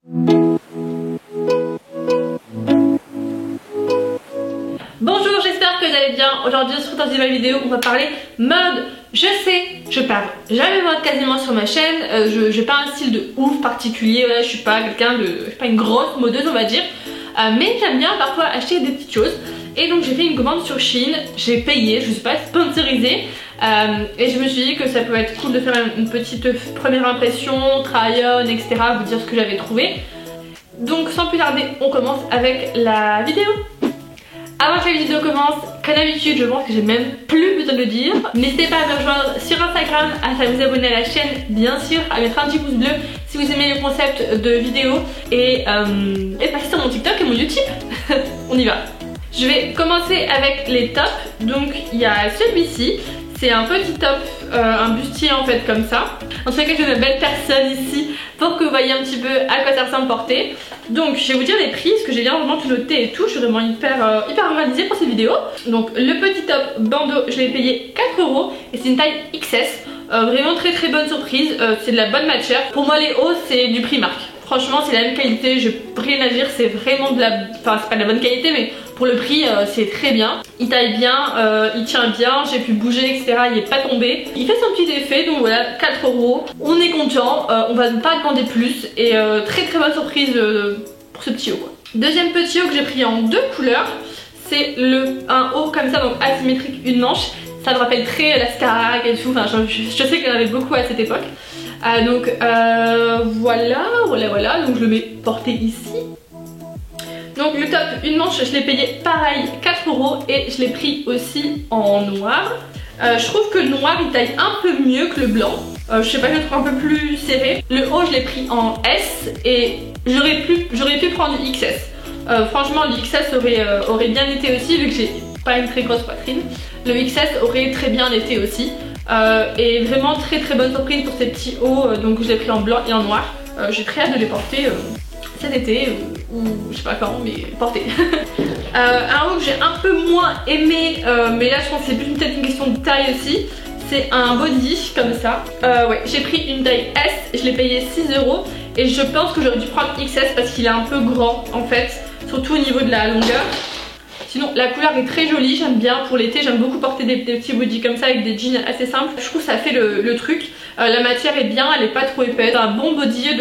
Bonjour, j'espère que vous allez bien. Aujourd'hui on se retrouve dans une nouvelle vidéo où on va parler mode. Je sais, je parle jamais mode quasiment sur ma chaîne. J'ai pas un style de ouf particulier, ouais, je suis pas quelqu'un de... je suis pas une grosse modeuse on va dire. Mais j'aime bien parfois acheter des petites choses. Et donc j'ai fait une commande sur Shein, j'ai payé, je suis pas sponsorisée. Et je me suis dit que ça peut être cool de faire une petite première impression, try on, etc. Vous dire ce que j'avais trouvé. Donc sans plus tarder, on commence avec la vidéo. Avant que la vidéo commence, comme d'habitude, je pense que j'ai même plus besoin de le dire. N'hésitez pas à me rejoindre sur Instagram, à vous abonner à la chaîne, bien sûr, à mettre un petit pouce bleu si vous aimez le concept de vidéo et passer sur mon TikTok et mon YouTube. On y va. Je vais commencer avec les tops. Donc il y a celui-ci. C'est un petit top, un bustier en fait comme ça. En tout cas j'ai une belle personne ici pour que vous voyez un petit peu à quoi ça ressemble porté. Donc je vais vous dire les prix parce que j'ai bien vraiment tout noté et tout. Je suis vraiment hyper organisée pour cette vidéo. Donc le petit top bandeau je l'ai payé 4 € et c'est une taille XS. Vraiment très bonne surprise, c'est de la bonne matière. Pour moi les hauts c'est du Primark. Franchement c'est la même qualité, j'ai rien à dire, c'est vraiment de la... Enfin c'est pas de la bonne qualité mais pour le prix c'est très bien. Il taille bien, il tient bien, j'ai pu bouger etc, il est pas tombé. Il fait son petit effet donc voilà 4 €. On est content, on va pas demander plus et très bonne surprise pour ce petit haut quoi. Deuxième petit haut que j'ai pris en deux couleurs, c'est un haut comme ça donc asymétrique une manche. Ça me rappelle très la Starac et tout, enfin je sais qu'il y en avait beaucoup à cette époque. Donc voilà, donc je le mets porté ici. Donc le top, une manche, je l'ai payé pareil 4 € et je l'ai pris aussi en noir. Je trouve que le noir il taille un peu mieux que le blanc. Je sais pas, je le trouve un peu plus serré. Le haut je l'ai pris en S et j'aurais pu prendre du XS. Franchement le XS aurait bien été aussi vu que j'ai pas une très grosse poitrine. Le XS aurait très bien été aussi. Et vraiment très bonne surprise pour ces petits hauts, donc je l'ai pris en blanc et en noir. J'ai très hâte de les porter cet été ou je sais pas quand mais porter. Un haut que j'ai un peu moins aimé mais là je pense que c'est plus peut-être une question de taille aussi. C'est un body comme ça. Ouais, j'ai pris une taille S, je l'ai payé 6 € et je pense que j'aurais dû prendre XS parce qu'il est un peu grand en fait, surtout au niveau de la longueur. Sinon la couleur est très jolie, j'aime bien pour l'été, j'aime beaucoup porter des petits bodys comme ça avec des jeans assez simples. Je trouve que ça fait le truc, la matière est bien, elle est pas trop épaisse, un bon body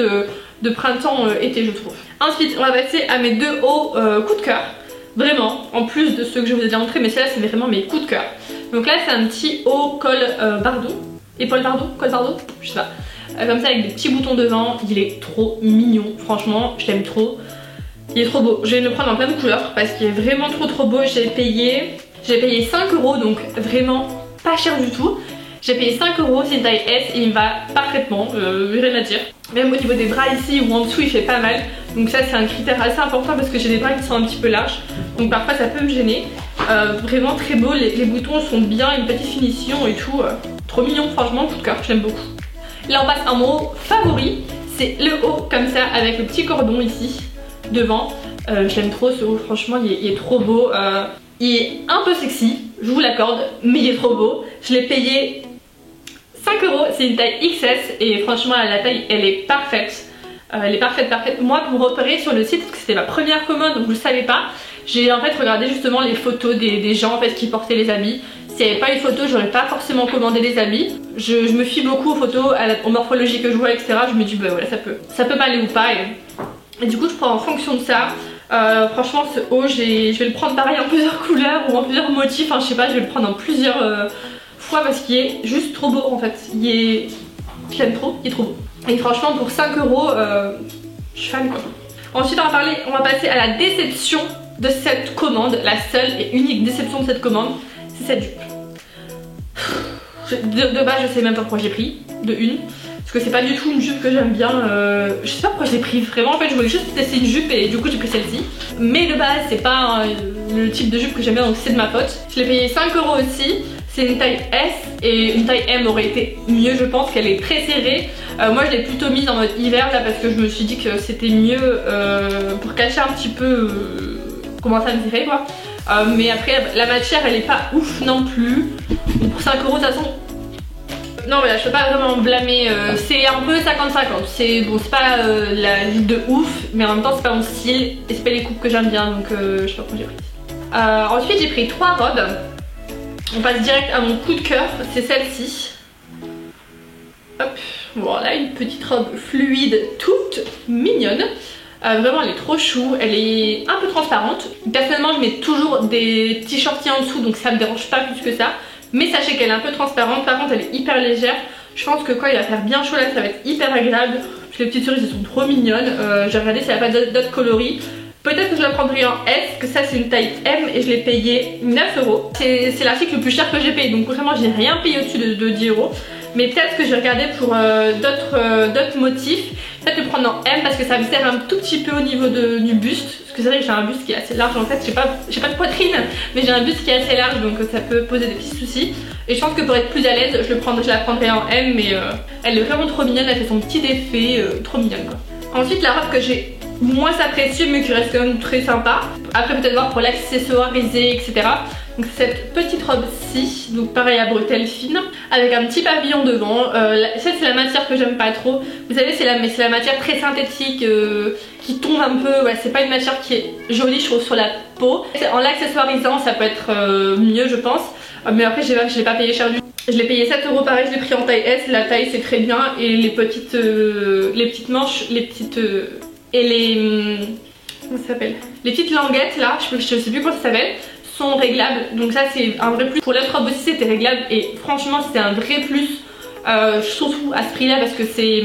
de printemps été je trouve. Ensuite on va passer à mes deux hauts coup de cœur, vraiment, en plus de ceux que je vous ai déjà montré mais ceux-là c'est vraiment mes coups de cœur. Donc là c'est un petit haut col Bardot, épaule Bardot, col Bardot, je sais pas, comme ça avec des petits boutons devant, il est trop mignon, franchement je l'aime trop. Il est trop beau, je vais le prendre en plein de couleurs parce qu'il est vraiment trop beau. J'ai payé 5 € donc vraiment pas cher du tout. J'ai payé 5 €, c'est une taille S et il me va parfaitement, rien à dire. Même au niveau des bras ici ou en dessous il fait pas mal. Donc ça c'est un critère assez important parce que j'ai des bras qui sont un petit peu larges. Donc parfois ça peut me gêner. Vraiment très beau, les boutons sont bien, une petite finition et tout. Trop mignon franchement, coup de cœur, je l'aime beaucoup. Là on passe à mon haut favori, c'est le haut comme ça avec le petit cordon ici. Devant, j'aime trop ce haut, franchement il est trop beau, il est un peu sexy, je vous l'accorde, mais il est trop beau. Je l'ai payé 5 €, c'est une taille XS et franchement la taille elle est parfaite, Moi pour me repérer sur le site, parce que c'était ma première commande donc je ne savais pas, j'ai en fait regardé justement les photos des gens en fait qui portaient les habits. S'il n'y avait pas une photo, j'aurais pas forcément commandé les habits. Je me fie beaucoup aux photos, aux morphologies que je vois etc. Je me dis bah voilà ça peut m'aller ou pas et du coup je prends en fonction de ça. Franchement ce haut je vais le prendre pareil en plusieurs couleurs ou en plusieurs motifs, enfin je sais pas, je vais le prendre en plusieurs fois parce qu'il est juste trop beau en fait. Je l'aime trop, il est trop beau. Et franchement pour 5 €, je suis fan quoi. Ensuite on va passer à la déception de cette commande, la seule et unique déception de cette commande, c'est cette jupe. De base je sais même pas pourquoi j'ai pris, de une. Parce que c'est pas du tout une jupe que j'aime bien, je sais pas pourquoi j'ai pris vraiment, en fait je voulais juste tester une jupe et du coup j'ai pris celle-ci. Mais de base c'est pas le type de jupe que j'aime bien donc c'est de ma pote. Je l'ai payé 5 € aussi, c'est une taille S et une taille M aurait été mieux je pense, qu'elle est très serrée. Moi je l'ai plutôt mise en mode hiver là parce que je me suis dit que c'était mieux pour cacher un petit peu comment ça me tirait quoi. Mais après la matière elle est pas ouf non plus. Donc pour 5 € de toute façon non voilà, je peux pas vraiment blâmer, c'est un peu 50-50, c'est bon, c'est pas la lutte de ouf, mais en même temps c'est pas mon style et c'est pas les coupes que j'aime bien, donc je sais pas comment j'ai pris. Ensuite j'ai pris 3 robes, on passe direct à mon coup de cœur, c'est celle-ci. Hop, voilà une petite robe fluide toute mignonne. Vraiment elle est trop chou, elle est un peu transparente. Personnellement je mets toujours des petits shorties en dessous, donc ça me dérange pas plus que ça. Mais sachez qu'elle est un peu transparente, par contre elle est hyper légère. Je pense que quand il va faire bien chaud là ça va être hyper agréable. Parce que les petites cerises elles sont trop mignonnes. J'ai regardé s'il n'y a pas d'autres coloris. Peut-être que je la prendrai en S, que ça c'est une taille M et je l'ai payé 9 €. C'est l'article le plus cher que j'ai payé, donc vraiment j'ai rien payé au-dessus de 10 €. Mais peut-être que j'ai regardé pour d'autres motifs. Peut-être le prendre en M parce que ça me sert un tout petit peu au niveau du buste. Parce que c'est vrai que j'ai un buste qui est assez large en fait. J'ai pas de poitrine, mais j'ai un buste qui est assez large, donc ça peut poser des petits soucis. Et je pense que pour être plus à l'aise, je la prendrai en M, mais elle est vraiment trop mignonne. Elle fait son petit effet, trop mignonne quoi. Ensuite la robe que j'ai moins appréciée mais qui reste quand même très sympa. Après peut-être voir pour l'accessoiriser, etc. Donc cette petite robe-ci, donc pareil à bretelles fines, avec un petit pavillon devant. Ça c'est la matière que j'aime pas trop. Vous savez c'est la matière très synthétique qui tombe un peu. Ouais, c'est pas une matière qui est jolie je trouve sur la peau. En l'accessoirisant ça peut être mieux je pense. Mais après je l'ai pas payé cher du tout. Je l'ai payé 7 € pareil, je l'ai pris en taille S. La taille c'est très bien et les petites manches, et les... comment ça s'appelle, les petites languettes là, je sais plus comment ça s'appelle, sont réglables, donc ça c'est un vrai plus. Pour l'autre robe aussi c'était réglable et franchement c'était un vrai plus, surtout à ce prix là parce que c'est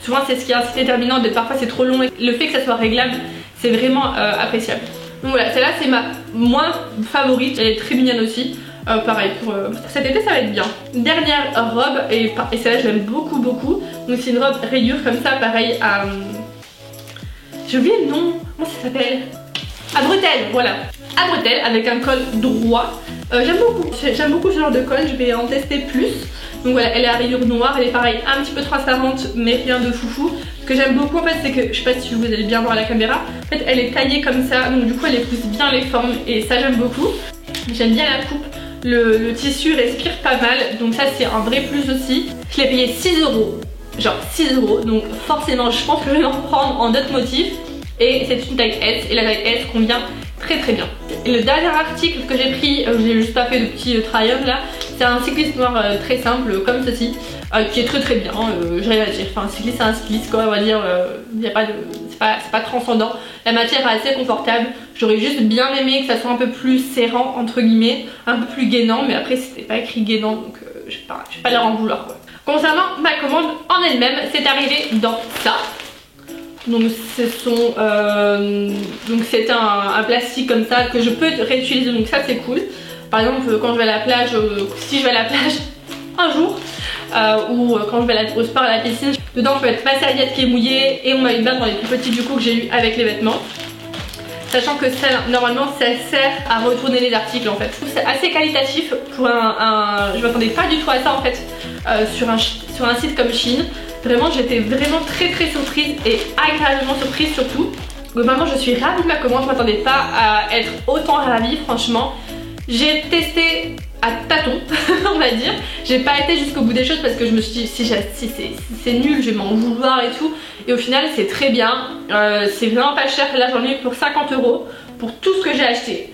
souvent c'est ce qui est assez déterminant, parfois c'est trop long et le fait que ça soit réglable c'est vraiment appréciable. Donc voilà, celle-là c'est ma moins favorite, elle est très mignonne aussi. Pareil pour cet été ça va être bien. Dernière robe et celle-là je l'aime beaucoup. Donc c'est une robe rayure comme ça, pareil à... j'ai oublié le nom, comment ça s'appelle, à bretelles, voilà, à bretelles avec un col droit. J'aime beaucoup ce genre de col, je vais en tester plus. Donc voilà, elle est à rayures noires, elle est pareil un petit peu transparente mais rien de foufou. Ce que j'aime beaucoup en fait c'est que, je sais pas si vous allez bien voir à la caméra, en fait elle est taillée comme ça, donc du coup elle épouse bien les formes et ça j'aime beaucoup. J'aime bien la coupe, le tissu respire pas mal, donc ça c'est un vrai plus aussi. Je l'ai payé 6 €. Genre 6 €, donc forcément je pense que je vais en reprendre en d'autres motifs. Et c'est une taille S et la taille S convient très bien. Et le dernier article que j'ai pris, j'ai juste pas fait de petit triangle là, c'est un cycliste noir très simple comme ceci, qui est très bien, j'ai rien à dire. Enfin un cycliste c'est un cycliste quoi, on va dire, y a pas de, c'est pas transcendant. La matière est assez confortable, j'aurais juste bien aimé que ça soit un peu plus serrant entre guillemets, un peu plus gainant, mais après c'était pas écrit gainant donc je vais pas leur en vouloir quoi. Concernant ma commande en elle-même, c'est arrivé dans ça. Donc c'est un plastique comme ça que je peux réutiliser, donc ça c'est cool. Par exemple quand je vais à la plage, si je vais à la plage un jour, ou quand je vais au sport à la piscine, dedans je peux mettre ma serviette qui est mouillée et mon maillot de bain dans les plus petits du coup que j'ai eu avec les vêtements. Sachant que ça, normalement ça sert à retourner les articles en fait. C'est assez qualitatif pour je m'attendais pas du tout à ça en fait, sur un site comme Shein. Vraiment j'étais vraiment très surprise et agréablement surprise surtout. Globalement je suis ravie de ma commande, je m'attendais pas à être autant ravie franchement. J'ai testé à tâtons on va dire, j'ai pas été jusqu'au bout des choses parce que je me suis dit si c'est nul je vais m'en vouloir et tout, et au final c'est très bien, c'est vraiment pas cher. Là j'en ai eu pour 50 € pour tout ce que j'ai acheté,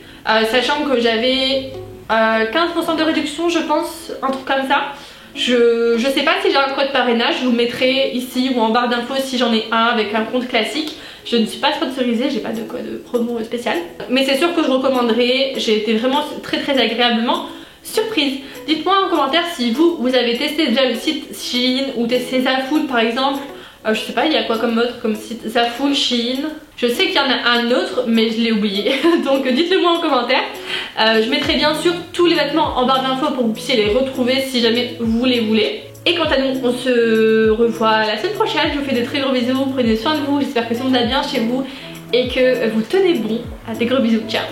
sachant que j'avais 15% de réduction je pense, un truc comme ça. Je sais pas si j'ai un code parrainage, je vous le mettrai ici ou en barre d'infos si j'en ai un avec un compte classique. Je ne suis pas sponsorisée, j'ai pas de code promo spécial, mais c'est sûr que je recommanderais. J'ai été vraiment très agréablement surprise. Dites-moi en commentaire si vous avez testé déjà le site Shein ou testé Zaful par exemple. Je sais pas, il y a quoi comme autre comme site, Zaful, Shein. Je sais qu'il y en a un autre mais je l'ai oublié donc dites-le moi en commentaire. Je mettrai bien sûr tous les vêtements en barre d'infos pour que vous puissiez les retrouver si jamais vous les voulez. Et quant à nous, on se revoit la semaine prochaine. Je vous fais des très gros bisous, prenez soin de vous, j'espère que tout le monde va bien chez vous et que vous tenez bon. Des gros bisous, ciao.